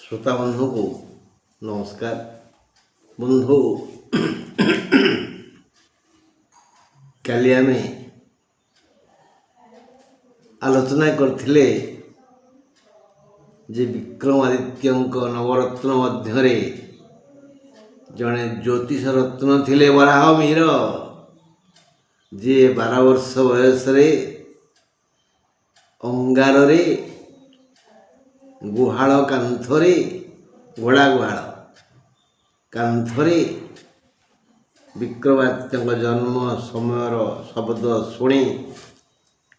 श्रोता बंधु को नमस्कार। बंधु काली आम आलोचना करथिले जे विक्रमादित्य नवरत्न मध्य जड़े ज्योतिष रत्न थिले वराहमिहिर जे 12 वर्ष बयस अंगार गुहाल कांथरे घोड़ा गुहाल कांथरे विक्रमादित्य जन्म समय शब्द शुणी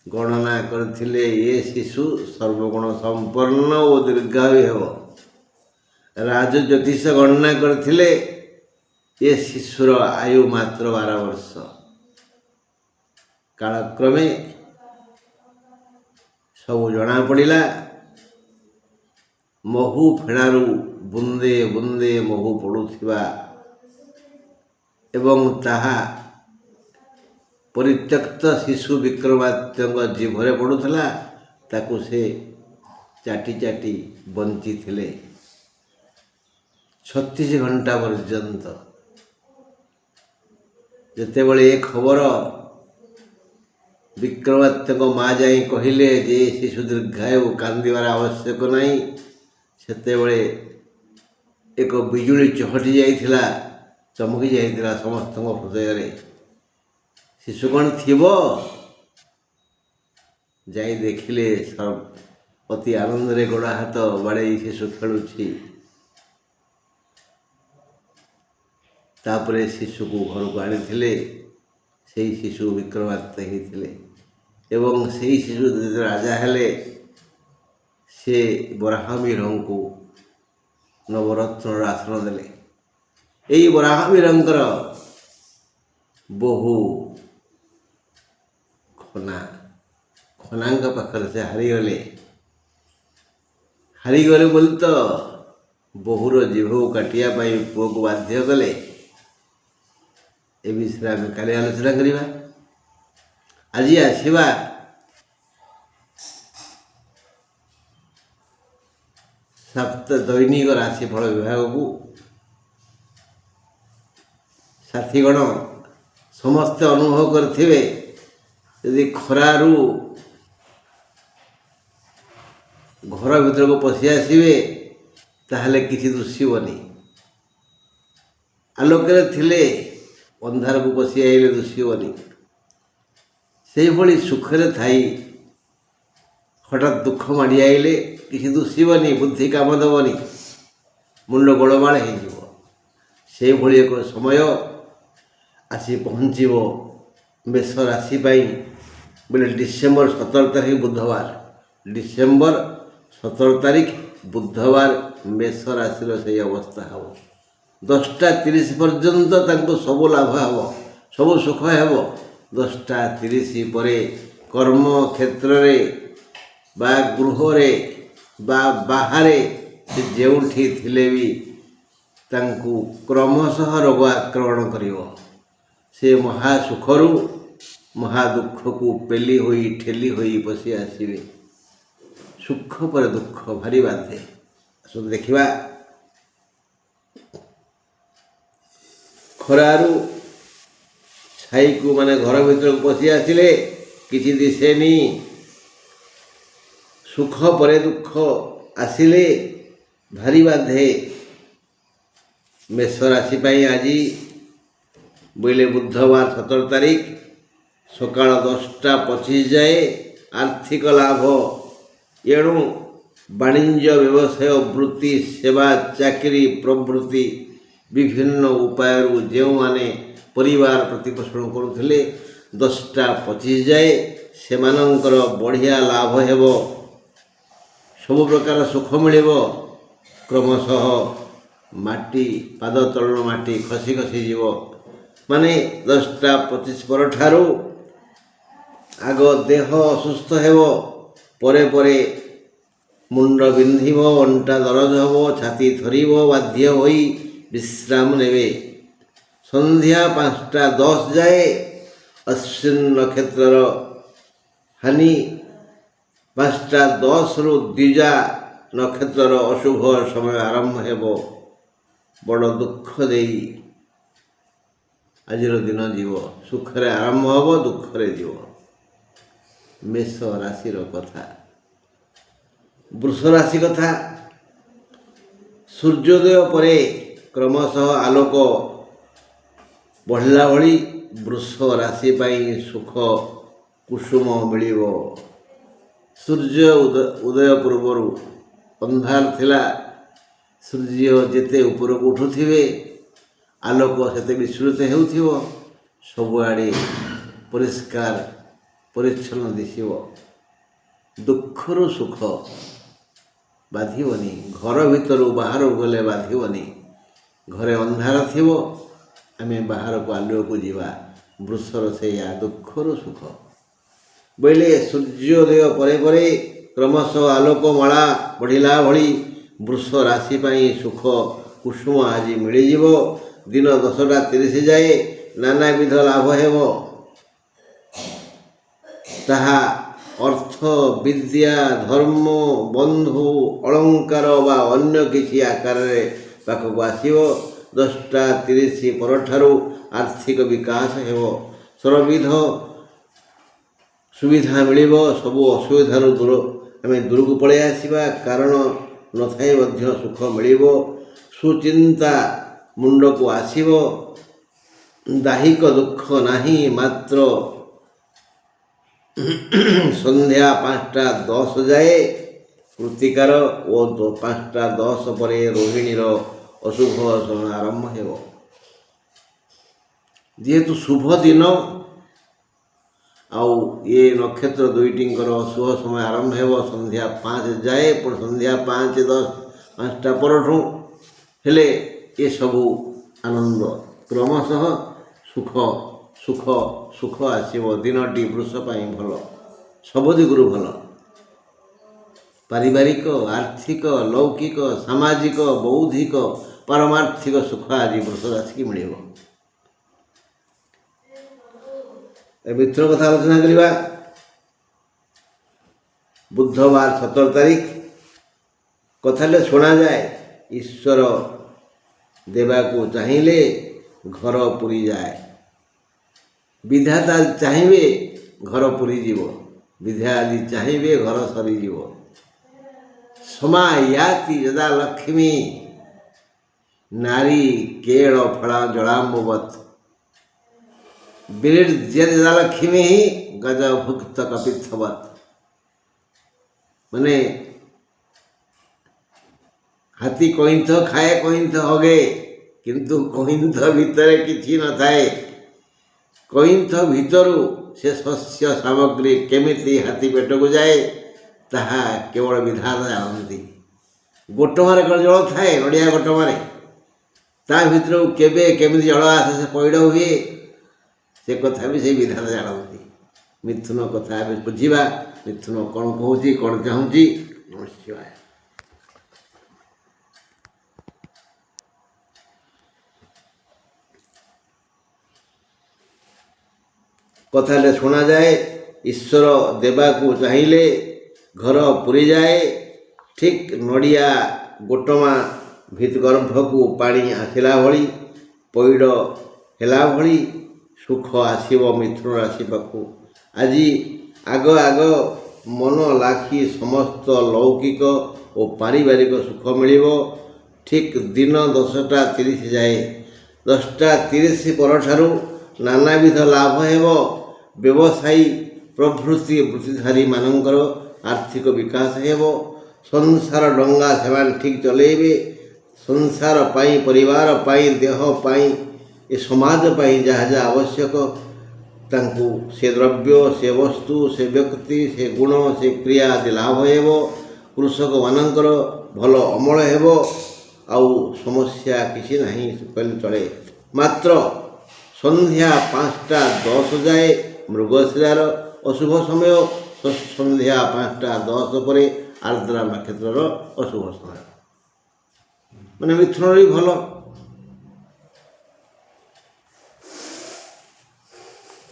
गणना करथिले ये शिशु सर्वगुण संपन्न और दीर्घायु हेब। राज ज्योतिष गणना करथिले ये शिशुर आयु मात्र 12 वर्ष। कालक्रमे सब जना पड़ा महू फेणारू बुंदे बुंदे महू पड़ुथिबा एवं ताहा परित्यक्त शिशु विक्रमादित्य जीभरे पड़ुथला ताकू से चाटी चाटी बंची थिले 36 घंटा पर्यंत। जेतेबेले ए खबर विक्रमादित्य माँ जाई कहले जे शिशु दीर्घायु कांदिबार आवश्यक नहीं, सेतेबेले एक बिजुली चहटी जाइथिला चमकी जाइथिला समस्त हृदय रे। शिशु कौन थिबो जाई देखिले अति आनंद रे गोड़ा हाथ बाड़े शिशु खेलुछि। तापरे शिशु को घर को आनी से शिशु विक्रमादित्य होते एवं से शिशु राजा हेले से वराहमिहिर को नवरत्न आसन देले। यही वराहमिहिर बहु खना पाखर से हारीगले बोली तो बहुर जीभ काटिया पुओ को बाध्य कले। ए विषय आम काली आलोचना करवा। आज आसवा सप्त दैनिक राशिफल विभाग को। साथीगण समस्ते अनुभव करथिबे यदि खरारू घर भीतर को पशि आसवे ताहले किसी दुष्यबनी। आलोकरे थिले अंधार को पशि आइले दुष्यबनी। से भली सुखरे थाई हठात दुख माड़ी आइले किसी दुष्यबनी, बुद्धि काम दबनी, मुंड गोलमाल हो। से भली एक समय आसी पहुँचब मेष राशि बोले डिसेम्बर 17 तारीख बुधवार। डिसेम्बर 17 तारीख बुधवार मेष राशि से अवस्था हम 10:30 पर्यंत तांको सब लाभ हम सब सुख हेब। 10:30 पर कर्म क्षेत्र बा गृहरे बा बाहरे जेउठी थिले भी तांको क्रमशः रोग आक्रमण करिवो। से महासुखरू महादुख को पेली होई ठेली होई पशि आसवे। सुख पर दुख भारी बाधे। आसो देखिबा खरारू छाई को माने घर भीतर पशि आसिले किसी दिशेनी। सुख पर दुख आसिले भारी बाधे। मेष राशि आज बोले बुधवार 17 तारीख सकाल 10:25 जाए आर्थिक लाभ। एणु वाणिज्य व्यवसाय वृत्ति सेवा चाकरी प्रवृत्ति विभिन्न उपाय जो माने परिवार प्रतिपोषण करुले 10:25 जाए सेमानंकर बढ़िया लाभ हेब। सब प्रकार सुख मिल। क्रमशः माटी पाद तल माटी खसी खसी जीव माने 10:25 पर ठारू आग देह असुस्थ हेब। परे परे मुंड बिंधिब, अंटा दरज हेब, छाती थरिब, बाध्य होई विश्राम नेबे। संध्या 5:10 जाए अश्विन नक्षत्र हानि 5:10 द्विजा ନକ୍ଷତ୍ରର ଅଶୁଭ ସମୟ ଆରମ୍ଭ ହେବ। ବଡ଼ ଦୁଃଖ ଦେଇ ଆଜିର ଦିନ ଯିବ। ସୁଖରେ ଆରମ୍ଭ ହେବ, ଦୁଃଖରେ ଯିବ। ମେଷ ରାଶିର କଥା। ବୃଷ ରାଶି କଥା। ସୂର୍ଯ୍ୟୋଦୟ ପରେ କ୍ରମଶଃ ଆଲୋକ ବଢ଼ିଲା ଭଳି ବୃଷ ରାଶି ପାଇଁ ସୁଖ କୁସୁମ ମିଳିବ। ସୂର୍ଯ୍ୟ ଉଦୟ ପୂର୍ବରୁ ଅନ୍ଧାର ଥିଲା। ସୂର୍ଯ୍ୟ ଯେତେ ଉପରକୁ ଉଠୁଥିବେ ଆଲୋକ ସେତେ ବିସ୍ତୃତ ହେଉଥିବ। ସବୁଆଡ଼େ ପରିଷ୍କାର ପରିଚ୍ଛନ୍ନ ଦିଶିବ। ଦୁଃଖରୁ ସୁଖ ବାଧିବନି। ଘର ଭିତରୁ ବାହାରକୁ ଗଲେ ବାଧିବନି। ଘରେ ଅନ୍ଧାର ଥିବ, ଆମେ ବାହାରକୁ ଆଲୁଅକୁ ଯିବା। ବୃଷର ସେଇଆ, ଦୁଃଖରୁ ସୁଖ ବୋଇଲେ ସୂର୍ଯ୍ୟୋଦୟ ପରେ ପରେ କ୍ରମଶଃ ଆଲୋକମାଳା ବଢ଼ିଲା ଭଳି ବୃଷ ରାଶି ପାଇଁ ସୁଖ କୁସୁମ ଆଜି ମିଳିଯିବ। ଦିନ 10:30 ଯାଏ ନାନାବିଧ ଲାଭ ହେବ। ତାହା ଅର୍ଥ, ବିଦ୍ୟା, ଧର୍ମ, ବନ୍ଧୁ, ଅଳଙ୍କାର ବା ଅନ୍ୟ କିଛି ଆକାରରେ ପାଖକୁ ଆସିବ। 10:30 ପରଠାରୁ ଆର୍ଥିକ ବିକାଶ ହେବ। ସର୍ବବିଧ ସୁବିଧା ମିଳିବ। ସବୁ ଅସୁବିଧାରୁ ଆମେ ଦୂରକୁ ପଳାଇ ଆସିବା। କାରଣ ନଥାଇ ମଧ୍ୟ ସୁଖ ମିଳିବ। ସୁଚିନ୍ତା ମୁଣ୍ଡକୁ ଆସିବ। ଦାହିକ ଦୁଃଖ ନାହିଁ। ମାତ୍ର ସନ୍ଧ୍ୟା 5:10 ଯାଏ କୃତ୍ତିକାର ଓ 5:10 ପରେ ରୋହିଣୀର ଅଶୁଭ ସମୟ ଆରମ୍ଭ ହେବ। ଯେହେତୁ ଶୁଭ ଦିନ ଆଉ ଏ ନକ୍ଷତ୍ର ଦୁଇଟିଙ୍କର ଅଶୁଭ ସମୟ ଆରମ୍ଭ ହେବ ସନ୍ଧ୍ୟା 5 ଯାଏ, ପୁଣି ସନ୍ଧ୍ୟା 5:10 5ଟା ପରଠୁ ହେଲେ ଏସବୁ ଆନନ୍ଦ କ୍ରମଶଃ ସୁଖ ସୁଖ ସୁଖ ଆସିବ। ଦିନଟି ବୃଷ ପାଇଁ ଭଲ, ସବୁ ଦିଗରୁ ଭଲ। ପାରିବାରିକ, ଆର୍ଥିକ, ଲୌକିକ, ସାମାଜିକ, ବୌଦ୍ଧିକ, ପାରମାର୍ଥିକ ସୁଖ ଆଜି ବୃଷ ରାଶିକି ମିଳିବ। ମିତ୍ର କଥା ଆଲୋଚନା କରିବା। ବୁଧବାର 17 ତାରିଖ। କଥାରେ ଶୁଣାଯାଏ, ଈଶ୍ୱର ଦେବାକୁ ଚାହିଁଲେ ଘର ପୁରିଯାଏ। ବିଧାତା ଚାହିଁବେ ଘର ପୁରିଯିବ। ବିଧାତା ଚାହିଁବେ ଘର ସରିଯିବ। ସମାୟାତି ଯଦା ଲକ୍ଷ୍ମୀ ନାରୀ କେଳ ଫଳା ଜଳାମ୍ବବତ୍ ବିନିର୍ଜ୍ୟତି ଯଦା ଲକ୍ଷ୍ମୀ ଗଜଭୁକ୍ତ କପିତ୍ଥବତ୍। ମାନେ ହାତୀ କଇଁଥ ଖାଏ, କଇଁଥ ହଗେ, କିନ୍ତୁ କଇଁଥ ଭିତରେ କିଛି ନଥାଏ। କଇଁଥ ଭିତରୁ ସେ ଶସ୍ୟ ସାମଗ୍ରୀ କେମିତି ହାତୀ ପେଟକୁ ଯାଏ ତାହା କେବଳ ବିଧାତା ଜାଣନ୍ତି। ଗୋଟମାରେ କ'ଣ ଜଳ ଥାଏ? ନଡ଼ିଆ ଗୋଟମାରେ ତା ଭିତରକୁ କେବେ କେମିତି ଜଳ ଆସେ, ସେ ପଇଡ଼ ହୁଏ, ସେ କଥା ବି ସେଇ ବିଧାତା ଜାଣନ୍ତି। ମିଥୁନ କଥା ଆମେ ବୁଝିବା। ମିଥୁନ କ'ଣ କହୁଛି, କ'ଣ ଚାହୁଁଛି? ନମସ୍କାର। କଥାରେ ଶୁଣାଯାଏ, ଈଶ୍ୱର ଦେବାକୁ ଚାହିଁଲେ ଘର ପୁରିଯାଏ। ଠିକ୍ ନଡ଼ିଆ ଗୋଟମା ଗର୍ଭକୁ ପାଣି ଆସିଲା ଭଳି, ପଇଡ଼ ହେଲା ଭଳି ସୁଖ ଆସିବ ମିଥୁନ ରାଶି ପାଖକୁ। ଆଜି ଆଗ ମନ ଲାଖି ସମସ୍ତ ଲୌକିକ ଓ ପାରିବାରିକ ସୁଖ ମିଳିବ। ଠିକ୍ ଦିନ 10:30 ଯାଏ। 10:30 ପରଠାରୁ ନାନାବିଧ ଲାଭ ହେବ। ବ୍ୟବସାୟୀ ପ୍ରଭୃତି ବୃତ୍ତିଧାରୀମାନଙ୍କର ଆର୍ଥିକ ବିକାଶ ହେବ। ସଂସାର ଡଙ୍ଗା ସେମାନେ ଠିକ୍ ଚଲେଇବେ। ସଂସାର ପାଇଁ, ପରିବାର ପାଇଁ, ଦେହ ପାଇଁ, ଏ ସମାଜ ପାଇଁ ଯାହା ଯାହା ଆବଶ୍ୟକ ତାଙ୍କୁ ସେ ଦ୍ରବ୍ୟ, ସେ ବସ୍ତୁ, ସେ ବ୍ୟକ୍ତି, ସେ ଗୁଣ, ସେ କ୍ରିୟା ଆଦି ଲାଭ ହେବ। କୃଷକମାନଙ୍କର ଭଲ ଅମଳ ହେବ। ଆଉ ସମସ୍ୟା କିଛି ନାହିଁ କହିଲେ ଚଳେ। ମାତ୍ର ସନ୍ଧ୍ୟା 5:10 ଯାଏ ମୃଗଶିରାର ଅଶୁଭ ସମୟ। ସନ୍ଧ୍ୟା 5:10 ପରେ ଆର୍ଦ୍ରା ନକ୍ଷତ୍ରର ଅଶୁଭ ସମୟ। ମାନେ ମିଥୁନର ବି ଭଲ।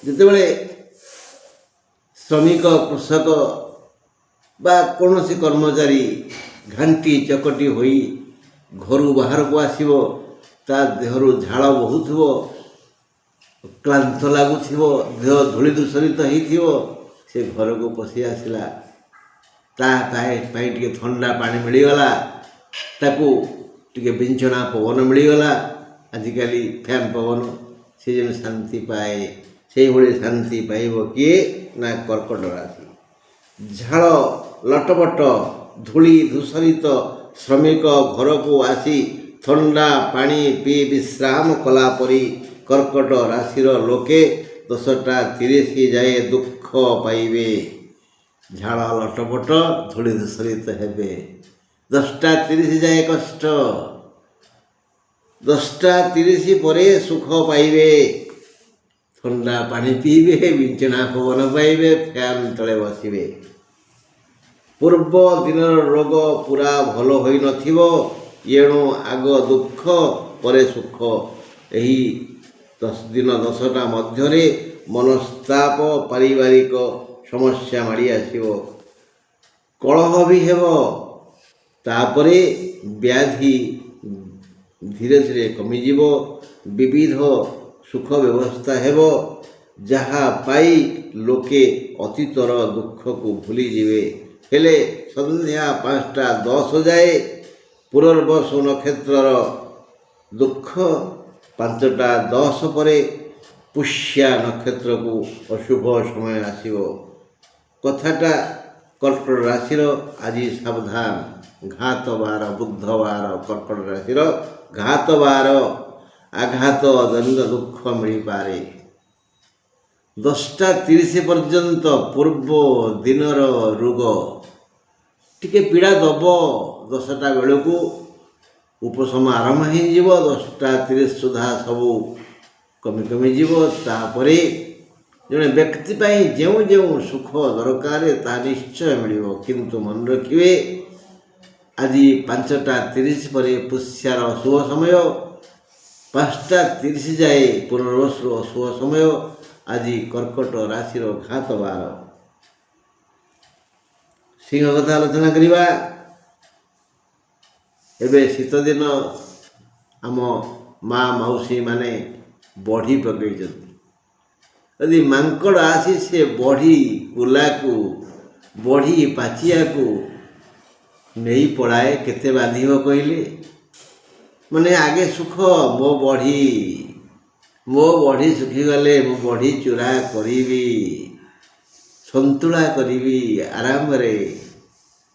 ଯେତେବେଳେ ଶ୍ରମିକ, କୃଷକ ବା କୌଣସି କର୍ମଚାରୀ ଘାଣ୍ଟି ଚକଟି ହୋଇ ଘରୁ ବାହାରକୁ ଆସିବ, ତା ଦେହରୁ ଝାଳ ବହୁଥିବ, କ୍ଳାନ୍ତ ଲାଗୁଥିବ, ଦେହ ଧୂଳି ଦୂଷରିତ ହେଇଥିବ, ସେ ଘରକୁ ପଶି ଆସିଲା। ତା ପାଇଁ ଟିକେ ଥଣ୍ଡା ପାଣି ମିଳିଗଲା, ତାକୁ ଟିକେ ବିଞ୍ଚଣା ପବନ ମିଳିଗଲା, ଆଜିକାଲି ଫ୍ୟାନ୍ ପବନ, ସେ ଯେମିତି ଶାନ୍ତି ପାଏ। ସେଇଭଳି ଶାନ୍ତି ପାଇବ କିଏ? ନା କର୍କଟ ରାଶି। ଝାଳ ଲଟପଟ ଧୂଳି ଧୂସରିତ ଶ୍ରମିକ ଘରକୁ ଆସି ଥଣ୍ଡା ପାଣି ପିଇ ବିଶ୍ରାମ କଲା ପରି କର୍କଟ ରାଶିର ଲୋକେ 10ଟା 30 ଯାଏ ଦୁଃଖ ପାଇବେ। ଝାଳ ଲଟପଟ ଧୂଳି ଧୂସରିତ ହେବେ। 10ଟା 30 ଯାଏ କଷ୍ଟ, 10ଟା 30 ପରେ ସୁଖ ପାଇବେ। ଥଣ୍ଡା ପାଣି ପିଇବେ, ବିଞ୍ଚଣା ପବନ ପାଇବେ, ଫ୍ୟାନ୍ ତଳେ ବସିବେ। ପୂର୍ବ ଦିନର ରୋଗ ପୁରା ଭଲ ହୋଇନଥିବ, ଏଣୁ ଆଗ ଦୁଃଖ ପରେ ସୁଖ। ଏହି 10ଟା ମଧ୍ୟରେ ମନସ୍ତାପ, ପାରିବାରିକ ସମସ୍ୟା ମାଡ଼ି ଆସିବ, କଳହ ବି ହେବ। ତାପରେ ବ୍ୟାଧି ଧୀରେ ଧୀରେ କମିଯିବ, ବିବିଧ ସୁଖ ବ୍ୟବସ୍ଥା ହେବ, ଯାହା ପାଇ ଲୋକେ ଅତୀତର ଦୁଃଖକୁ ଭୁଲିଯିବେ। ହେଲେ ସନ୍ଧ୍ୟା 5ଟା 10 ଯାଏ ପୁନର୍ବସୁ ନକ୍ଷତ୍ରର ଦୁଃଖ, 5ଟା 10 ପରେ ପୁଷ୍ୟା ନକ୍ଷତ୍ରକୁ ଅଶୁଭ ସମୟ ଆସିବ। କଥାଟା କର୍କଟ ରାଶିର ଆଜି ସାବଧାନ, ଘାତ ବାର, ବୁଧବାର କର୍କଟ ରାଶିର ଘାତ ବାର, ଆଘାତ ଦଣ୍ଡ ଦୁଃଖ ମିଳିପାରେ। 10ଟା 30 ପର୍ଯ୍ୟନ୍ତ ପୂର୍ବ ଦିନର ରୋଗ ଟିକେ ପୀଡ଼ା ଦେବ। 10ଟା ବେଳକୁ ଉପଶମ ଆରମ୍ଭ ହେଇଯିବ, 10ଟା 30 ସୁଦ୍ଧା ସବୁ କମିଯିବ। ତାପରେ ଜଣେ ବ୍ୟକ୍ତି ପାଇଁ ଯେଉଁ ଯେଉଁ ସୁଖ ଦରକାର ତାହା ନିଶ୍ଚୟ ମିଳିବ। କିନ୍ତୁ ମନେ ରଖିବେ, ଆଜି 5ଟା 30 ପରେ ପୁଷ୍ୟାର ଅଶୁଭ ସମୟ, 5ଟା 30 ଯାଏ ପୁନର୍ବସୁର ଅଶୁଭ ସମୟ। ଆଜି କର୍କଟ ରାଶିର ଘାତ ବାର। ସିଂହ କଥା ଆଲୋଚନା କରିବା। ଏବେ ଶୀତ ଦିନ, ଆମ ମା ମାଉସୀ ମାନେ ବଢ଼ି ପକାଇଛନ୍ତି। ଯଦି ମାଙ୍କଡ଼ ଆସି ସେ ବଢ଼ି କୁଲାକୁ, ବଢ଼ି ପାଚିଆକୁ ନେଇ ପଳାଏ, କେତେ ବାଧିବ କହିଲେ? ମାନେ ଆଗେ ସୁଖ, ମୋ ବଢ଼ି ଶୁଖିଗଲେ ମୁଁ ବଢ଼ି ଚୂରା କରିବି, ସନ୍ତୁଳା କରିବି ଆରାମରେ,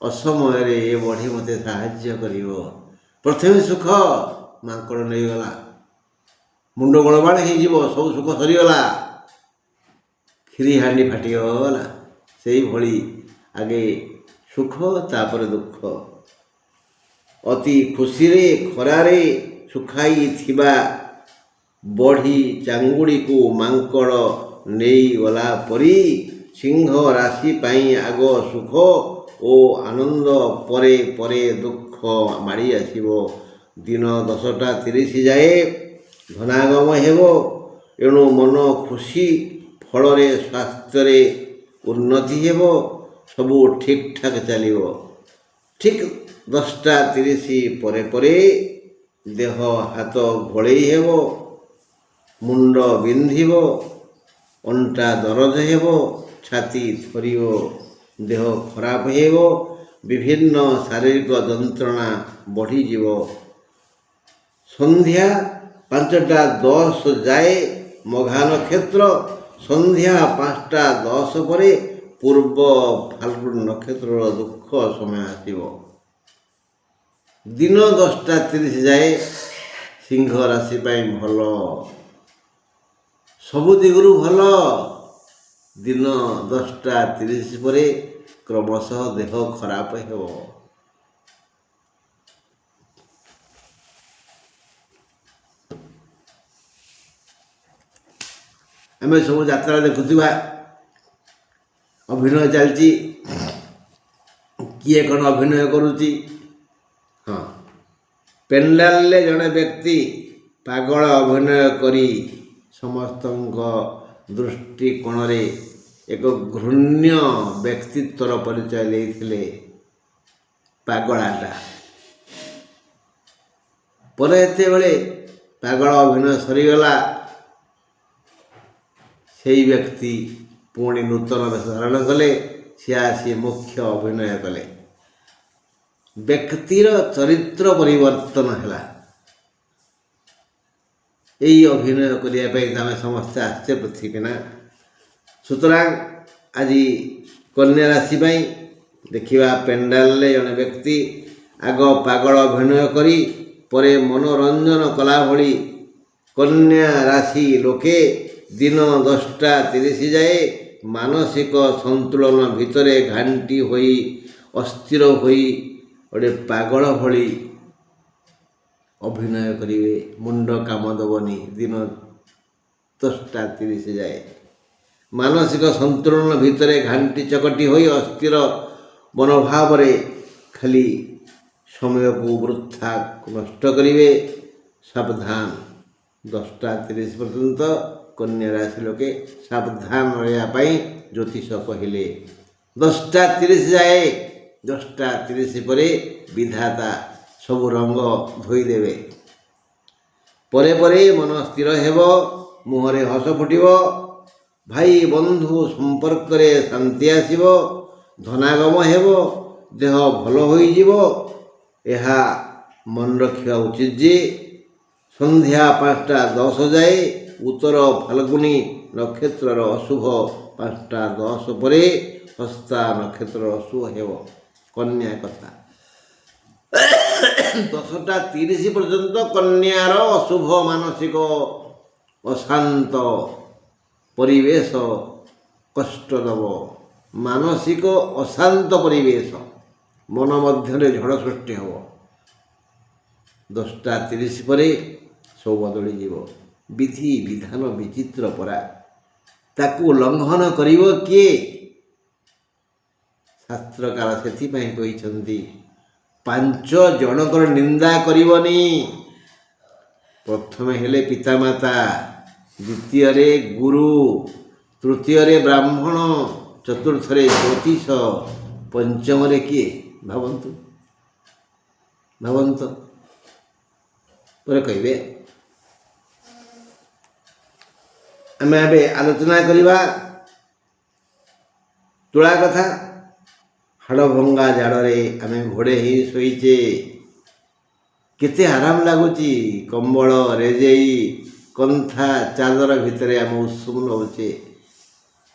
ଅସମୟରେ ଏ ବଢ଼ି ମୋତେ ସାହାଯ୍ୟ କରିବ। ପ୍ରଥମେ ସୁଖ, ମାଙ୍କଡ଼ ନେଇଗଲା, ମୁଣ୍ଡ ଗୋଳମାଳ ହେଇଯିବ, ସବୁ ସୁଖ ସରିଗଲା, କ୍ଷୀରି ହାଣ୍ଡି ଫାଟିଗଲା। ସେଇଭଳି ଆଗେ ସୁଖ, ତାପରେ ଦୁଃଖ। ଅତି ଖୁସିରେ ଖରାରେ ଶୁଖାଇଥିବା ବଢ଼ି ଚାଙ୍ଗୁଡ଼ିକୁ ମାଙ୍କଡ଼ ନେଇଗଲା ପରି ସିଂହ ରାଶି ପାଇଁ ଆଗ ସୁଖ ଓ ଆନନ୍ଦ, ପରେ ପରେ ଦୁଃଖ ମାଡ଼ି ଆସିବ। ଦିନ 10ଟା 30 ଯାଏ ଧନାଗମ ହେବ, ଏଣୁ ମନ ଖୁସି, ଫଳରେ ସ୍ୱାସ୍ଥ୍ୟରେ ଉନ୍ନତି ହେବ, ସବୁ ଠିକ୍ ଠାକ୍ ଚାଲିବ। ଠିକ୍ 10ଟା 30 ପରେ ପରେ ଦେହ ହାତ ଘୋଳେଇ ହେବ, ମୁଣ୍ଡ ବିନ୍ଧିବ, ଅଣ୍ଟା ଦରଜ ହେବ, ଛାତି ଥରିବ, ଦେହ ଖରାପ ହେବ, ବିଭିନ୍ନ ଶାରୀରିକ ଯନ୍ତ୍ରଣା ବଢ଼ିଯିବ। ସନ୍ଧ୍ୟା 5ଟା 10 ଯାଏ ମଘା ନକ୍ଷତ୍ର, ସନ୍ଧ୍ୟା 5ଟା 10 ପରେ ପୂର୍ବ ଫାଲ୍ଗୁନ ନକ୍ଷତ୍ରର ଦୁଃଖ ସମୟ ଆସିବ। ଦିନ 10ଟା 30 ଯାଏ ସିଂହ ରାଶି ପାଇଁ ଭଲ, ସବୁ ଦିଗରୁ ଭଲ। ଦିନ 10ଟା 30 ପରେ କ୍ରମଶଃ ଦେହ ଖରାପ ହେବ। ଆମେ ସବୁ ଯାତ୍ରା ଦେଖୁଥିବା, ଅଭିନୟ ଚାଲିଛି, କିଏ କ'ଣ ଅଭିନୟ କରୁଛି? ହଁ, ପେଣ୍ଡାଲରେ ଜଣେ ବ୍ୟକ୍ତି ପାଗଳ ଅଭିନୟ କରି ସମସ୍ତଙ୍କ ଦୃଷ୍ଟିକୋଣରେ ଏକ ଘୃଣ୍ୟ ବ୍ୟକ୍ତିତ୍ୱର ପରିଚୟ ଦେଇଥିଲେ। ପାଗଳାଟା। ପରେ ଯେତେବେଳେ ପାଗଳ ଅଭିନୟ ସରିଗଲା, ସେଇ ବ୍ୟକ୍ତି ପୁଣି ନୂତନ ବେଶ ଧାରଣ କଲେ, ସିଏ ଆସି ମୁଖ୍ୟ ଅଭିନୟ କଲେ। ବ୍ୟକ୍ତିର ଚରିତ୍ର ପରିବର୍ତ୍ତନ ହେଲା। এই ଅଭିନୟ କରିବା ପାଇଁ ଆମେ ସମସ୍ତେ ଆସିଛେ ପୃଥିବୀ ନା। ସୁତରାଂ ଆଜି କନ୍ୟା ରାଶି ପାଇଁ ଦେଖିବା, ପେଣ୍ଡାଲରେ ଜଣେ ବ୍ୟକ୍ତି ଆଗ ପାଗଳ ଅଭିନୟ କରି ପରେ ମନୋରଞ୍ଜନ କଲା ଭଳି କନ୍ୟା ରାଶି ଲୋକେ ଦିନ 10ଟା 30 ଯାଏ ମାନସିକ ସନ୍ତୁଳନ ଭିତରେ ଘାଣ୍ଟି ହୋଇ ଅସ୍ଥିର ହୋଇ ଗୋଟେ ପାଗଳ ଭଳି ଅଭିନୟ କରିବେ। ମୁଣ୍ଡ କାମ ଦେବନି। ଦିନ 10ଟା 30 ଯାଏ ମାନସିକ ସନ୍ତୁଳନ ଭିତରେ ଘାଣ୍ଟି ଚକଟି ହୋଇ ଅସ୍ଥିର ମନୋଭାବରେ ଖାଲି ସମୟକୁ ବୃଥା ନଷ୍ଟ କରିବେ। ସାବଧାନ। 10ଟା 30 ପର୍ଯ୍ୟନ୍ତ କନ୍ୟା ରାଶି ଲୋକେ ସାବଧାନ ରହିବା ପାଇଁ ଜ୍ୟୋତିଷ କହିଲେ। 10ଟା 30 ଯାଏ, 10ଟା 30 ପରେ ବିଧାତା ସବୁ ରଙ୍ଗ ଧୋଇଦେବେ। ପରେ ପରେ ମନ ସ୍ଥିର ହେବ, ମୁହଁରେ ହସ ଫୁଟିବ, ଭାଇ ବନ୍ଧୁ ସମ୍ପର୍କରେ ଶାନ୍ତି ଆସିବ, ଧନାଗମ ହେବ, ଦେହ ଭଲ ହୋଇଯିବ। ଏହା ମନେ ରଖିବା ଉଚିତ ଯେ ସନ୍ଧ୍ୟା 5ଟା 10 ଯାଏ ଉତ୍ତର ଫାଲ୍ଗୁନୀ ନକ୍ଷତ୍ରର ଅଶୁଭ, 5ଟା 10 ପରେ ହସ୍ତା ନକ୍ଷତ୍ରର ଅଶୁଭ ହେବ। କନ୍ୟା କଥା। 10ଟା 30 ପର୍ଯ୍ୟନ୍ତ କନ୍ୟାର ଅଶୁଭ ମାନସିକ ଅଶାନ୍ତ ପରିବେଶ କଷ୍ଟ ଦେବ। ମାନସିକ ଅଶାନ୍ତ ପରିବେଶ, ମନ ମଧ୍ୟରେ ଝଡ଼ ସୃଷ୍ଟି ହେବ। 10ଟା 30 ପରେ ସବୁ ବଦଳିଯିବ। ବିଧି ବିଧାନ ବିଚିତ୍ର ପରା, ତାକୁ ଲଙ୍ଘନ କରିବ କିଏ? ଶାସ୍ତ୍ରକାର ସେଥିପାଇଁ କହିଛନ୍ତି 5 ଜଣଙ୍କର ନିନ୍ଦା କରିବନି। ପ୍ରଥମେ ହେଲେ ପିତାମାତା, ଦ୍ୱିତୀୟରେ ଗୁରୁ, ତୃତୀୟରେ ବ୍ରାହ୍ମଣ, ଚତୁର୍ଥରେ ଜ୍ୟୋତିଷ, ପଞ୍ଚମରେ କିଏ? ଭାବନ୍ତୁ ପରେ କହିବେ। ଆମେ ଏବେ ଆଲୋଚନା କରିବା ତୁଳା କଥା। ହାଡ଼ଭଙ୍ଗା ଜାଡ଼ରେ ଆମେ ଘୋଡ଼େଇ ହେଇ ଶୋଇଛେ। କେତେ ଆରାମ ଲାଗୁଛି। କମ୍ବଳ, ରେଜେଇ, କନ୍ଥା, ଚାଦର ଭିତରେ ଆମେ ଉଷୁମ ରହୁଛେ।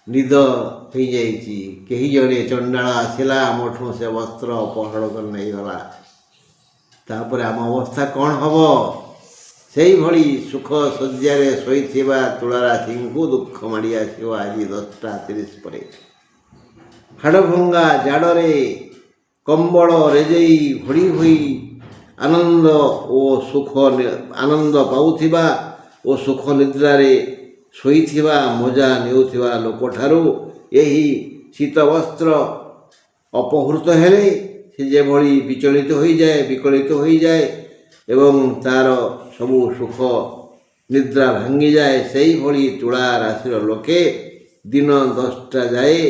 ନିଦ ହେଇଯାଇଛି। କେହି ଜଣେ ଚଣ୍ଡାଳ ଆସିଲା, ଆମଠୁ ସେ ବସ୍ତ୍ର ଅପହରଣ କରି ନେଇଗଲା। ତାପରେ ଆମ ଅବସ୍ଥା କ'ଣ ହେବ? ସେଇଭଳି ସୁଖ ଶଯ୍ୟାରେ ଶୋଇଥିବା ତୁଳାରାଶିଙ୍କୁ ଦୁଃଖ ମାଡ଼ି ଆସିବ ଆଜି 10ଟା 30 ପରେ। ହାଡ଼ଭଙ୍ଗା ଜାଡ଼ରେ କମ୍ବଳ ରେଜେଇ ଘୋଡ଼ି ହୋଇ ଆନନ୍ଦ ପାଉଥିବା ଓ ସୁଖ ନିଦ୍ରାରେ ଶୋଇଥିବା, ମଜା ନେଉଥିବା ଲୋକଠାରୁ ଏହି ଶୀତ ବସ୍ତ୍ର ଅପହୃତ ହେଲେ ସେ ଯେଭଳି ବିକଳିତ ହୋଇଯାଏ ଏବଂ ତାର ସବୁ ସୁଖ ନିଦ୍ରା ଭାଙ୍ଗିଯାଏ, ସେହିଭଳି ତୁଳା ରାଶିର ଲୋକେ ଦିନ 10ଟା ଯାଏ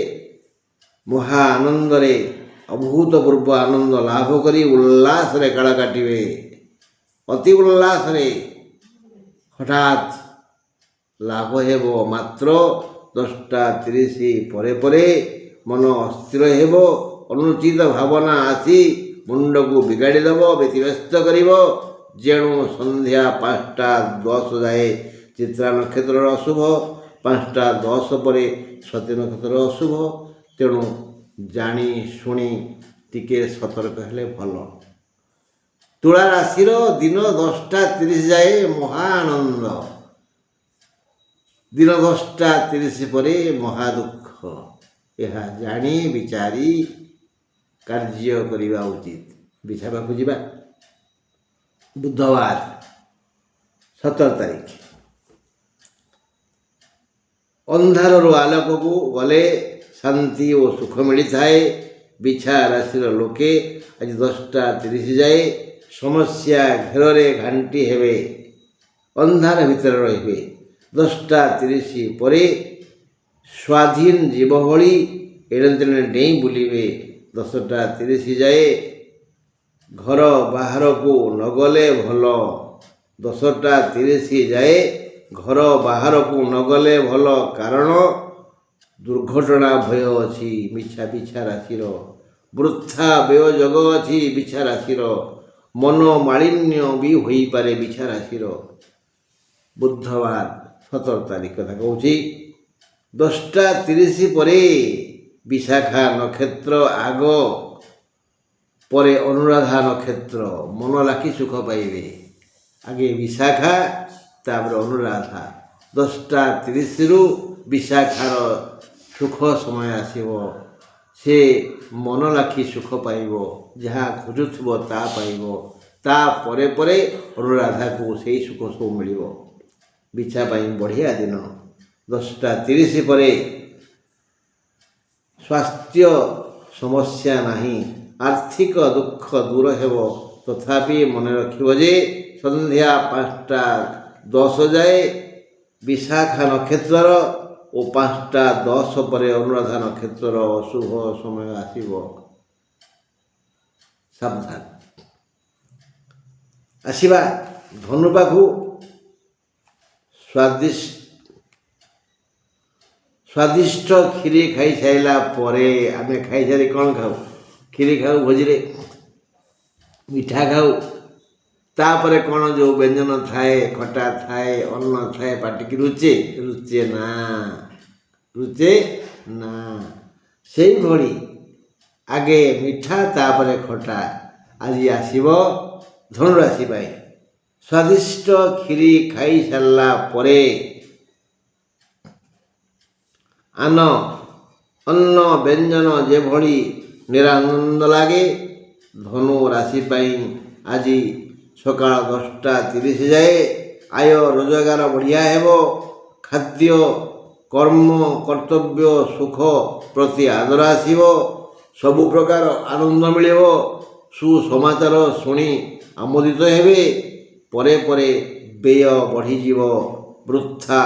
ମହା ଆନନ୍ଦରେ, ଅଭୂତପୂର୍ବ ଆନନ୍ଦ ଲାଭ କରି ଉଲ୍ଲାସରେ କାଳ କାଟିବେ। ଅତି ଉଲ୍ଲାସରେ। ହଠାତ୍ ଲାଭ ହେବ ମାତ୍ର 10ଟା 30 ପରେ ପରେ ମନ ଅସ୍ଥିର ହେବ। ଅନୁଚିତ ଭାବନା ଆସି ମୁଣ୍ଡକୁ ବିଗାଡ଼ି ଦେବ, ବ୍ୟତିବ୍ୟସ୍ତ କରିବ। ଯେଣୁ ସନ୍ଧ୍ୟା 5ଟା 10 ଯାଏ ଚିତ୍ରା ନକ୍ଷତ୍ରର ଅଶୁଭ, 5ଟା 10 ପରେ ସ୍ୱାତି ନକ୍ଷତ୍ରର ଅଶୁଭ। ତେଣୁ ଜାଣି ଶୁଣି ଟିକେ ସତର୍କ ହେଲେ ଭଲ। ତୁଳା ରାଶିର ଦିନ 10ଟା 30 ଯାଏ ମହା ଆନନ୍ଦ, ଦିନ 10ଟା 30 ପରେ ମହା ଦୁଃଖ। ଏହା ଜାଣି ବିଚାରି କାର୍ଯ୍ୟ କରିବା ଉଚିତ। ବିଛାବାକୁ ଯିବା। ବୁଧବାର 17 ତାରିଖ। ଅନ୍ଧାରରୁ ଆଲୋକକୁ ଗଲେ ଶାନ୍ତି ଓ ସୁଖ ମିଳିଥାଏ। ବିଛା ରାଶିର ଲୋକେ ଆଜି 10ଟା 30 ଯାଏ ସମସ୍ୟା ଘେରରେ ଘାଣ୍ଟି ହେବେ, ଅନ୍ଧାର ଭିତରେ ରହିବେ। 10ଟା 30 ପରେ ସ୍ୱାଧୀନ ଜୀବ ଭଳି ଏଣେ ତେଣେ ଡେଇଁ ବୁଲିବେ। 10ଟା 30 ଯାଏ ଘର ବାହାରକୁ ନଗଲେ ଭଲ। 10ଟା 30 ଯାଏ ଘର ବାହାରକୁ ନଗଲେ ଭଲ, କାରଣ ଦୁର୍ଘଟଣା ଭୟ ଅଛି ବିଛା ରାଶିର, ବୃଥା ବ୍ୟୟ ଯୋଗ ଅଛି ବିଛା ରାଶିର, ମନୋମାଳିନ୍ୟ ବି ହୋଇପାରେ ବିଛା ରାଶିର। ବୁଧବାର 17 ତାରିଖ କଥା କହୁଛି। 10ଟା 30 ପରେ ବିଶାଖା ନକ୍ଷତ୍ର ଆଗ, ପରେ ଅନୁରାଧା ନକ୍ଷତ୍ର। ମନ ଲାଖି ସୁଖ ପାଇବେ। ଆଗେ ବିଶାଖା ତାପରେ ଅନୁରାଧା। 10ଟା 30ରୁ ବିଶାଖାର ସୁଖ ସମୟ ଆସିବ। ସେ ମନ ଲାଖି ସୁଖ ପାଇବ, ଯାହା ଖୋଜୁଥିବ ତାହା ପାଇବ। ତା ପରେ ପରେ ଅନୁରାଧାକୁ ସେଇ ସୁଖ ସବୁ ମିଳିବ। ବିଛା ପାଇଁ ବଢ଼ିଆ ଦିନ। 10ଟା 30 ପରେ ସ୍ୱାସ୍ଥ୍ୟ ସମସ୍ୟା ନାହିଁ, ଆର୍ଥିକ ଦୁଃଖ ଦୂର ହେବ। ତଥାପି ମନେ ରଖିବ ଯେ ସନ୍ଧ୍ୟା 5ଟା 10 ଯାଏ ବିଶାଖା ନକ୍ଷତ୍ରର ଓ 5ଟା 10 ପରେ ଅନୁରାଧା ନକ୍ଷତ୍ରର ଅଶୁଭ ସମୟ ଆସିବ। ସାବଧାନ। ଆସିବା ଧନୁ ପାଖକୁ। ସ୍ୱାଦିଷ୍ଟ କ୍ଷୀରି ଖାଇସାରିଲା ପରେ ଆମେ ଖାଇସାରି କ'ଣ ଖାଉ? କ୍ଷୀରି ଖାଉ, ଭୋଜିରେ ମିଠା ଖାଉ। ତାପରେ କ'ଣ ଯେଉଁ ବ୍ୟଞ୍ଜନ ଥାଏ, ଖଟା ଥାଏ, ଅନ୍ନ ଥାଏ, ପାଟିକି ରୁଚେ ନା। ସେଇଭଳି ଆଗେ ମିଠା ତାପରେ ଖଟା। ଆଜି ଆସିବ ଧନୁରାଶି ପାଇଁ। ସ୍ୱାଦିଷ୍ଟ କ୍ଷୀରି ଖାଇସାରିଲା ପରେ ଅନ୍ନ ବ୍ୟଞ୍ଜନ ଯେଭଳି ନିରାନନ୍ଦ ଲାଗେ, ଧନୁ ରାଶି ପାଇଁ ଆଜି ସକାଳ 10ଟା 30 ଯାଏ ଆୟ ରୋଜଗାର ବଢ଼ିଆ ହେବ। ଖାଦ୍ୟ, କର୍ମ, କର୍ତ୍ତବ୍ୟ, ସୁଖ ପ୍ରତି ଆଦର ଆସିବ। ସବୁ ପ୍ରକାର ଆନନ୍ଦ ମିଳିବ। ସୁସମାଚାର ଶୁଣି ଆମୋଦିତ ହେବେ। ପରେ ପରେ ବ୍ୟୟ ବଢ଼ିଯିବ। ବୃଥା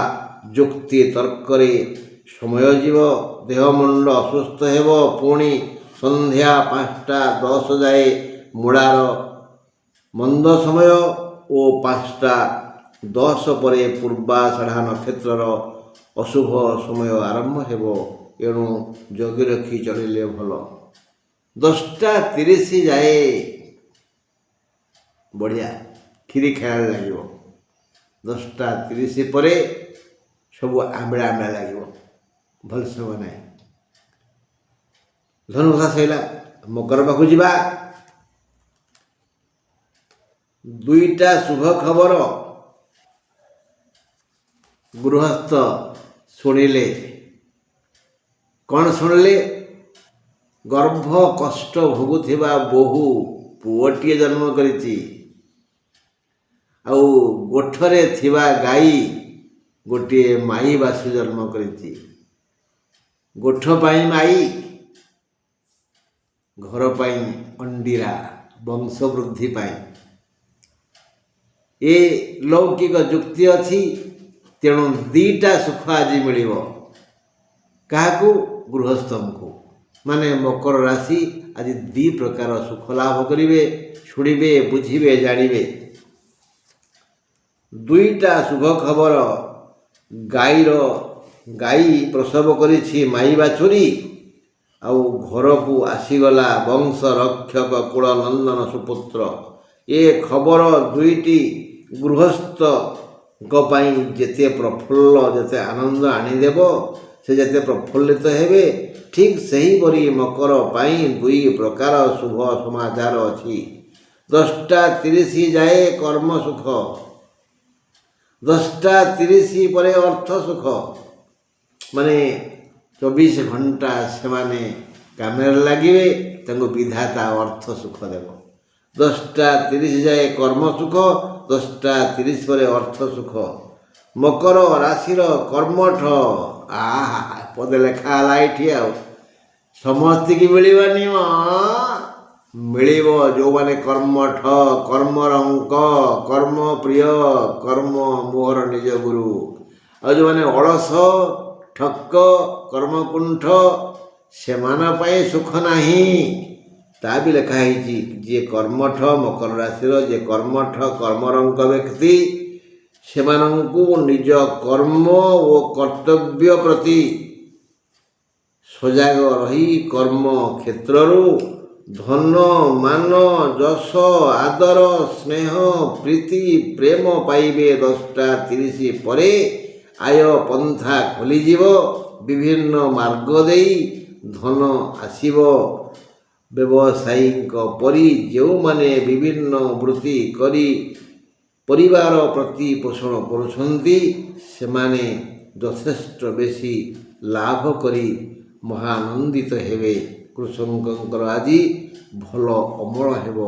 ଯୁକ୍ତି ତର୍କରେ ସମୟ ଯିବ। ଦେହ ମୁଣ୍ଡ ଅସୁସ୍ଥ ହେବ। ପୁଣି ସନ୍ଧ୍ୟା 5ଟା 10 ଯାଏ ମୂଳାର ମନ୍ଦ ସମୟ ଓ 5ଟା 10 ପରେ ପୂର୍ବାଷାଢ଼ା ନକ୍ଷତ୍ରର ଅଶୁଭ ସମୟ ଆରମ୍ଭ ହେବ। ଏଣୁ ଜଗି ରଖି ଚଳିଲେ ଭଲ। 10ଟା 30 ଯାଏ ବଢ଼ିଆ କ୍ଷୀରି ଖାଇବାରେ ଲାଗିବ। 10ଟା 30 ପରେ ସବୁ ଆମ୍ବିଳା ଲାଗିବ, ଭଲସେ ହେବ ନାହିଁ। ଧନୁକଥା ସରିଲା। ମକର ପାଖକୁ ଯିବା। 2ଟା ଶୁଭ ଖବର ଗୃହସ୍ଥ ଶୁଣିଲେ। କ'ଣ ଶୁଣିଲେ? ଗର୍ଭ କଷ୍ଟ ଭୋଗୁଥିବା ବୋହୂ ପୁଅଟିଏ ଜନ୍ମ କରିଛି। ଆଉ ଗୋଠରେ ଥିବା ଗାଈ ଗୋଟିଏ ମାଇ ବାସୁ ଜନ୍ମ କରିଛି। ଗୋଠ ପାଇଁ ମାଇ, ଘର ପାଇଁ ଅଣ୍ଡିରା, ବଂଶ ବୃଦ୍ଧି ପାଇଁ। ଏ ଲୌକିକ ଯୁକ୍ତି ଅଛି। ତେଣୁ 2ଟା ସୁଖ ଆଜି ମିଳିବ। କାହାକୁ? ଗୃହସ୍ଥଙ୍କୁ। ମାନେ ମକର ରାଶି ଆଜି 2 ପ୍ରକାର ସୁଖ ଲାଭ କରିବେ। ଶୁଣିବେ, ବୁଝିବେ, ଜାଣିବେ। 2ଟା ଶୁଭ ଖବର। ଗାଈ ପ୍ରସବ କରିଛି ମାଇ ବାଛୁରୀ। ଆଉ ଘରକୁ ଆସିଗଲା ବଂଶ ରକ୍ଷକ କୁଳ ନନ୍ଦନ ସୁପୁତ୍ର। ଏ ଖବର 2ଟି ଗୃହସ୍ଥଙ୍କ ପାଇଁ ଯେତେ ପ୍ରଫୁଲ୍ଲ, ଯେତେ ଆନନ୍ଦ ଆଣିଦେବ, ସେ ଯେତେ ପ୍ରଫୁଲ୍ଲିତ ହେବେ। ଠିକ୍ ସେହିପରି ମକର ପାଇଁ 2 ପ୍ରକାର ଶୁଭ ସମାଚାର ଅଛି। 10ଟା 30 ଯାଏ କର୍ମ ସୁଖ। 10ଟା 30 ପରେ ଅର୍ଥ ସୁଖ। ମାନେ 24 ଘଣ୍ଟା ସେମାନେ କାମରେ ଲାଗିବେ, ତାଙ୍କୁ ବିଧାତା ଅର୍ଥ ସୁଖ ଦେବ। 10ଟା 30 ଯାଏ କର୍ମ ସୁଖ, 10ଟା 30 ପରେ ଅର୍ଥ ସୁଖ। ମକର ରାଶିର କର୍ମଠ। ପଦେ ଲେଖା ହେଲା ଏଇଠି। ଆଉ ସମସ୍ତିକି ମିଳିବନି, ମିଳିବ ଯେଉଁମାନେ କର୍ମଠ, କର୍ମରଙ୍କ, କର୍ମପ୍ରିୟ, କର୍ମ ମୋହର ନିଜ ଗୁରୁ। ଆଉ ଯେଉଁମାନେ ଅଳସ, ଠକ, କର୍ମକୁଣ୍ଠ, ସେମାନଙ୍କ ପାଇଁ ସୁଖ ନାହିଁ। ତା ବି ଲେଖା ହେଇଛି ଯିଏ କର୍ମଠ ମକର ରାଶିର ଯିଏ କର୍ମଠ କର୍ମରଙ୍କ ବ୍ୟକ୍ତି ସେମାନଙ୍କୁ ନିଜ କର୍ମ ଓ କର୍ତ୍ତବ୍ୟ ପ୍ରତି ସଜାଗ ରହି କର୍ମ କ୍ଷେତ୍ରରୁ ଧନ ମାନ ଯଶ ଆଦର ସ୍ନେହ ପ୍ରୀତି ପ୍ରେମ ପାଇବେ। 10ଟା 30 ପରେ ଆୟ ପନ୍ଥା ଖୋଲିଯିବ, ବିଭିନ୍ନ ମାର୍ଗ ଦେଇ ଧନ ଆସିବ। ବ୍ୟବସାୟୀଙ୍କ ପରି ଯେଉଁମାନେ ବିଭିନ୍ନ ବୃତ୍ତି କରି ପରିବାର ପ୍ରତିପୋଷଣ କରୁଛନ୍ତି ସେମାନେ ଯଥେଷ୍ଟ ବେଶୀ ଲାଭ କରି ମହାନନ୍ଦିତ ହେବେ। କୃଷକଙ୍କର ଆଜି ଭଲ ଅମଳ ହେବ,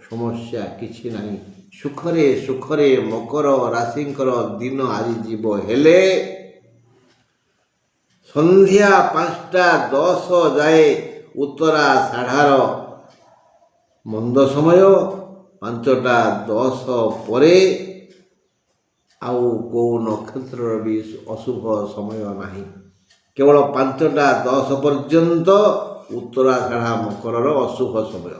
ସମସ୍ୟା କିଛି ନାହିଁ। ସୁଖରେ ସୁଖରେ ମକର ରାଶିଙ୍କର ଦିନ ଆଜି ଯିବ। ହେଲେ ସନ୍ଧ୍ୟା 5ଟା 10 ଯାଏ ଉତ୍ତରାଷାଢ଼ର ମନ୍ଦ ସମୟ, 5ଟା 10 ପରେ ଆଉ କେଉଁ ନକ୍ଷତ୍ରର ବି ଅଶୁଭ ସମୟ ନାହିଁ। କେବଳ 5ଟା 10 ପର୍ଯ୍ୟନ୍ତ ଉତ୍ତରାଷାଢ଼ ମକରର ଅଶୁଭ ସମୟ।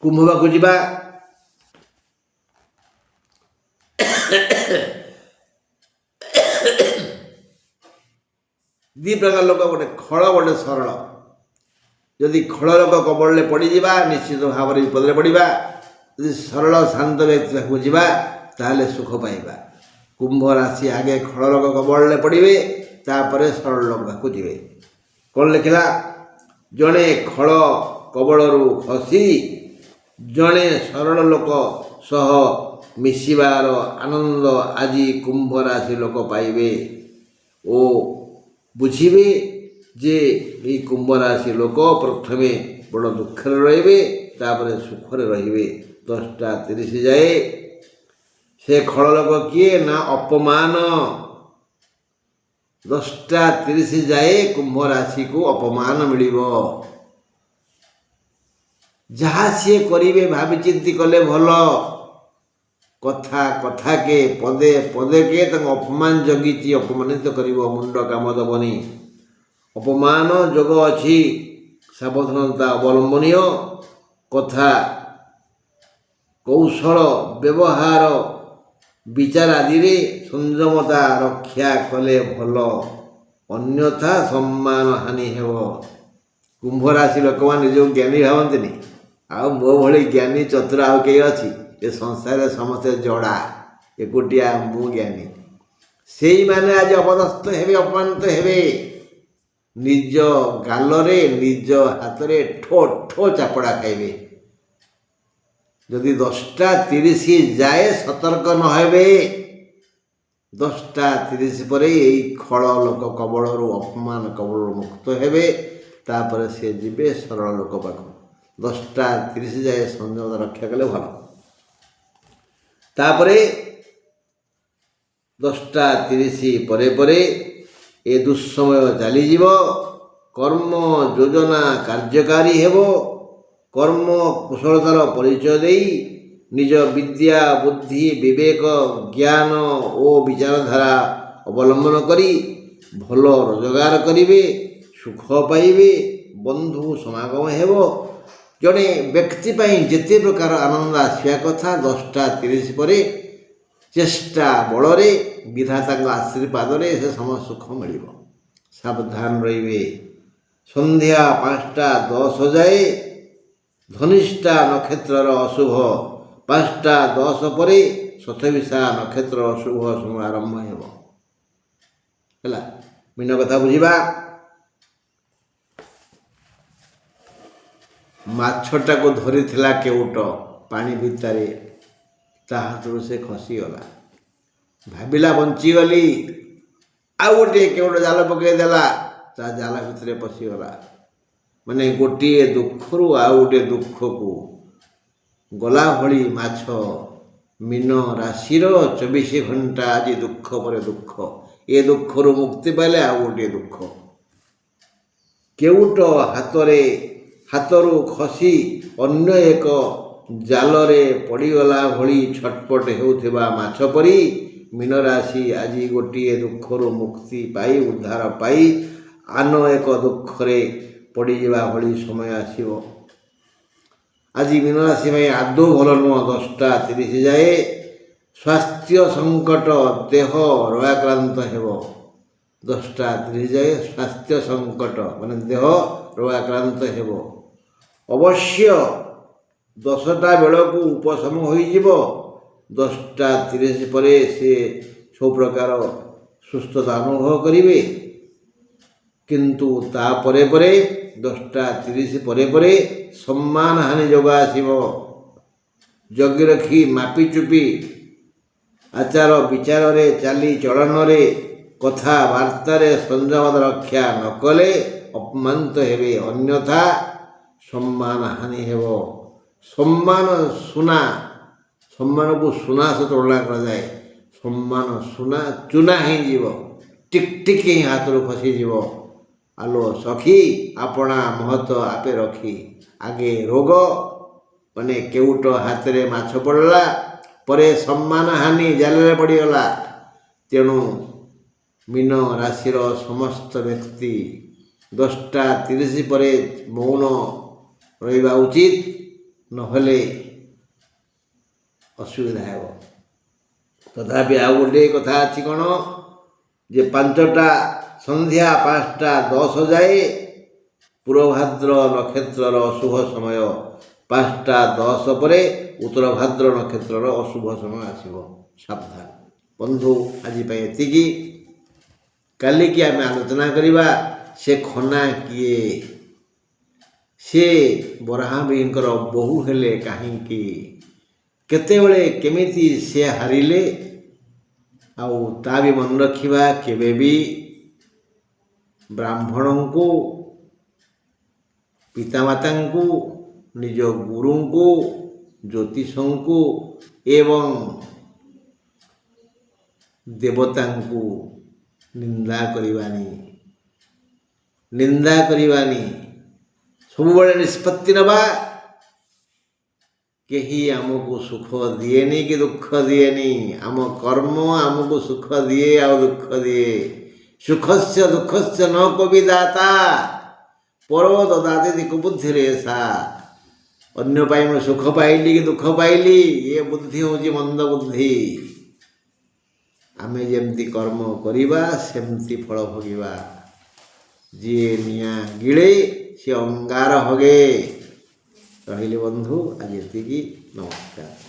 କୁମ୍ଭବାକୁ ଯିବା। ଦୁଇ ପ୍ରକାର ଲୋକ, ଗୋଟେ ଖଳ ଗୋଟେ ସରଳ। ଯଦି ଖଳ ଲୋକ କବଳରେ ପଡ଼ିଯିବା ନିଶ୍ଚିତ ଭାବରେ ବିପଦରେ ପଡ଼ିବା। ଯଦି ସରଳ ଶାନ୍ତ ବ୍ୟକ୍ତି ପାଖକୁ ଯିବା ତାହେଲେ ସୁଖ ପାଇବା। କୁମ୍ଭ ରାଶି ଆଗେ ଖଳ ଲୋକ କବଳରେ ପଡ଼ିବେ, ତାପରେ ସରଳ ଲୋକ ପାଖକୁ ଯିବେ। କ'ଣ ଲେଖିଲା? ଜଣେ ଖଳ କବଳରୁ ଖସି ଜଣେ ସରଳ ଲୋକ ସହ ମିଶିବାର ଆନନ୍ଦ ଆଜି କୁମ୍ଭ ରାଶି ଲୋକ ପାଇବେ ଓ ବୁଝିବେ ଯେ ଏହି କୁମ୍ଭ ରାଶି ଲୋକ ପ୍ରଥମେ ବଡ଼ ଦୁଃଖରେ ରହିବେ, ତାପରେ ସୁଖରେ ରହିବେ। 10ଟା 30 ଯାଏ ସେ ଖଳ ଲୋକ କିଏ ନା ଅପମାନ। 10ଟା 30 ଯାଏ କୁମ୍ଭ ରାଶିକୁ ଅପମାନ ମିଳିବ। ଯାହା ସିଏ କରିବେ ଭାବିଚିନ୍ତି କଲେ ଭଲ। କଥାକେ ପଦେ ପଦେକେ ତାଙ୍କୁ ଅପମାନ ଜଗିଛି, ଅପମାନିତ କରିବ, ମୁଣ୍ଡ କାମ ଦେବନି। ଅପମାନ ଯୋଗ ଅଛି, ସାବଧାନତା ଅବଲମ୍ବନୀୟ। କଥା କୌଶଳ ବ୍ୟବହାର ବିଚାର ଆଦିରେ ସଂଯମତା ରକ୍ଷା କଲେ ଭଲ, ଅନ୍ୟଥା ସମ୍ମାନ ହାନି ହେବ। କୁମ୍ଭ ରାଶି ଲୋକମାନେ ନିଜକୁ ଜ୍ଞାନୀ ଭାବନ୍ତିନି। ଆଉ ମୋ ଭଳି ଜ୍ଞାନୀ ଚତୁର ଆଉ କେହି ଅଛି? ଏ ସଂସାରରେ ସମସ୍ତେ ଜଡ଼ା, ଏକୁଟିଆ ମୁଁ ଜ୍ଞାନୀ। ସେଇମାନେ ଆଜି ଅପଦସ୍ଥ ହେବେ, ଅପମାନିତ ହେବେ। ନିଜ ଗାଲରେ ନିଜ ହାତରେ ଠୋ ଠୋ ଚାପଡ଼ା ଖାଇବେ। ଯଦି 10ଟା 30 ଯାଏ ସତର୍କ ନ ହେବେ, 10ଟା 30 ପରେ ଏଇ ଖଳ ଲୋକ କବଳରୁ ଅପମାନ କବଳରୁ ମୁକ୍ତ ହେବେ, ତାପରେ ସେ ଯିବେ ସରଳ ଲୋକ ପାଖକୁ। 10ଟା 30 ଯାଏ ସଂଯମତା ରକ୍ଷା କଲେ ଭଲ। ତାପରେ 10ଟା 30 ପରେ ପରେ ଏ ଦୁଃସମୟ ଚାଲିଯିବ। କର୍ମ ଯୋଜନା କାର୍ଯ୍ୟକାରୀ ହେବ। କର୍ମ କୁଶଳତାର ପରିଚୟ ଦେଇ ନିଜ ବିଦ୍ୟା ବୁଦ୍ଧି ବିବେକ ଜ୍ଞାନ ଓ ବିଚାରଧାରା ଅବଲମ୍ବନ କରି ଭଲ ରୋଜଗାର କରିବେ, ସୁଖ ପାଇବେ, ବନ୍ଧୁ ସମାଗମ ହେବ। ଜଣେ ବ୍ୟକ୍ତି ପାଇଁ ଯେତେ ପ୍ରକାର ଆନନ୍ଦ ଆସିବା କଥା 10ଟା 30 ପରେ ଚେଷ୍ଟା ବଳରେ ବିଧାତାଙ୍କ ଆଶୀର୍ବାଦରେ ସେ ସମସ୍ତ ସୁଖ ମିଳିବ। ସାବଧାନ ରହିବେ। ସନ୍ଧ୍ୟା 5ଟା 10 ଯାଏ ଧନିଷ୍ଠା ନକ୍ଷତ୍ରର ଅଶୁଭ, 5ଟା 10 ପରେ ଶତଭିଷା ନକ୍ଷତ୍ରର ଅଶୁଭ ସମୟ ଆରମ୍ଭ ହେବ। ହେଲା, ମୀନ କଥା ବୁଝିବା। ମାଛଟାକୁ ଧରିଥିଲା କେଉଟ ପାଣି ଭିତରେ, ତା ହାତରୁ ସେ ଖସିଗଲା। ଭାବିଲା ବଞ୍ଚିଗଲି, ଆଉ ଗୋଟିଏ କେଉଟ ଜାଲ ପକାଇଦେଲା, ତା ଜାଲ ଭିତରେ ପଶିଗଲା। ମାନେ ଗୋଟିଏ ଦୁଃଖରୁ ଆଉ ଗୋଟିଏ ଦୁଃଖକୁ ଗଲା ଭଳି ମାଛ। ମୀନ ରାଶିର 24 ଘଣ୍ଟା ଆଜି ଦୁଃଖ ପରେ ଦୁଃଖ। ଏ ଦୁଃଖରୁ ମୁକ୍ତି ପାଇଲେ ଆଉ ଗୋଟିଏ ଦୁଃଖ। କେଉଟ ହାତରୁ ଖସି ଅନ୍ୟ ଏକ ଜାଲରେ ପଡ଼ିଗଲା ଭଳି ଛଟପଟ ହେଉଥିବା ମାଛ ପରି ମୀନରାଶି ଆଜି ଗୋଟିଏ ଦୁଃଖରୁ ମୁକ୍ତି ପାଇ ଉଦ୍ଧାର ପାଇ ଆନ ଏକ ଦୁଃଖରେ ପଡ଼ିଯିବା ଭଳି ସମୟ ଆସିବ। ଆଜି ମୀନ ରାଶି ପାଇଁ ଆଦୌ ଭଲ ନୁହଁ। 10ଟା 30 ଯାଏ ସ୍ୱାସ୍ଥ୍ୟ ସଙ୍କଟ, ଦେହ ରୋଗାକ୍ରାନ୍ତ ହେବ। 10ଟା 30 ଯାଏ ସ୍ୱାସ୍ଥ୍ୟ ସଙ୍କଟ ମାନେ ଦେହ ରୋଗାକ୍ରାନ୍ତ ହେବ। ଅବଶ୍ୟ 10ଟା ବେଳକୁ ଉପଶମ ହୋଇଯିବ। 10ଟା 30 ପରେ ସେ ସବୁ ପ୍ରକାର ସୁସ୍ଥତା ଅନୁଭବ କରିବେ। କିନ୍ତୁ ତାପରେ 10ଟା 30 ପରେ ସମ୍ମାନ ହାନି ଯୋଗ ଆସିବ। ଜଗି ରଖି ମାପିଚୁପି ଆଚାର ବିଚାରରେ, ଚାଲିଚଳନରେ, କଥାବାର୍ତ୍ତାରେ ସଂଯମତା ରକ୍ଷା ନ କଲେ ଅପମାନିତ ହେବେ। ଅନ୍ୟଥା ସମ୍ମାନ ହାନି ହେବ। ସମ୍ମାନକୁ ସୁନା ସହ ତୁଳନା କରାଯାଏ। ସମ୍ମାନ ସୁନା ଚୂନା ହେଇଯିବ, ଟିକଟିକ ହିଁ ହାତରୁ ଖସିଯିବ। ଆଲୋ ସଖୀ ଆପଣା ମହତ ଆପେ ରଖି। ଆଗେ ରୋଗ ମାନେ କେଉଟ ହାତରେ ମାଛ ପଡ଼ିଲା, ପରେ ସମ୍ମାନ ହାନି ଜାଲରେ ପଡ଼ିଗଲା। ତେଣୁ ମୀନ ରାଶିର ସମସ୍ତ ବ୍ୟକ୍ତି 10ଟା 30 ପରେ ମୌନ ରହିବା ଉଚିତ, ନହେଲେ ଅସୁବିଧା ହେବ। ତଥାପି ଆଉ ଗୋଟିଏ କଥା ଅଛି କ'ଣ, ଯେ ସନ୍ଧ୍ୟା 5ଟା 10 ଯାଏ ପୂର୍ବଭାଦ୍ର ନକ୍ଷତ୍ରର ଅଶୁଭ ସମୟ, 5ଟା 10 ପରେ ଉତ୍ତର ଭାଦ୍ର ନକ୍ଷତ୍ରର ଅଶୁଭ ସମୟ ଆସିବ। ସାବଧାନ। ବନ୍ଧୁ ଆଜି ପାଇଁ ଏତିକି। କାଲିକି ଆମେ ଆଲୋଚନା କରିବା ସେ ଖନା କିଏ, ସେ ବରାହମିହିରଙ୍କର ବୋହୂ ହେଲେ କାହିଁକି, କେତେବେଳେ କେମିତି ସେ ହାରିଲେ। ଆଉ ତା ବି ମନେ ରଖିବା, କେବେ ବି ବ୍ରାହ୍ମଣଙ୍କୁ, ପିତାମାତାଙ୍କୁ, ନିଜ ଗୁରୁଙ୍କୁ, ଜ୍ୟୋତିଷଙ୍କୁ ଏବଂ ଦେବତାଙ୍କୁ ନିନ୍ଦା କରିବାନି। ସବୁବେଳେ ନିଷ୍ପତ୍ତି ନେବା। କେହି ଆମକୁ ସୁଖ ଦିଏନି କି ଦୁଃଖ ଦିଏନି। ଆମ କର୍ମ ଆମକୁ ସୁଖ ଦିଏ ଆଉ ଦୁଃଖ ଦିଏ। ସୁଖସ୍ୟ ଦୁଃଖସ୍ୟ ନ କୋପି ଦାତା, ପରୋ ଦଦାତି କୁବୁଦ୍ଧିରେ ସା। ଅନ୍ୟ ପାଇଁ ମୁଁ ସୁଖ ପାଇଲି କି ଦୁଃଖ ପାଇଲି, ଏ ବୁଦ୍ଧି ହେଉଛି ମନ୍ଦ ବୁଦ୍ଧି। ଆମେ ଯେମିତି କର୍ମ କରିବା ସେମିତି ଫଳ ଭୋଗିବା। ଯିଏ ନିଆଁ ଗିଳେ ସିଏ ଅଙ୍ଗାର ହଗେ। ରହିଲି ବନ୍ଧୁ, ଆଜି ଏତିକି। ନମସ୍କାର।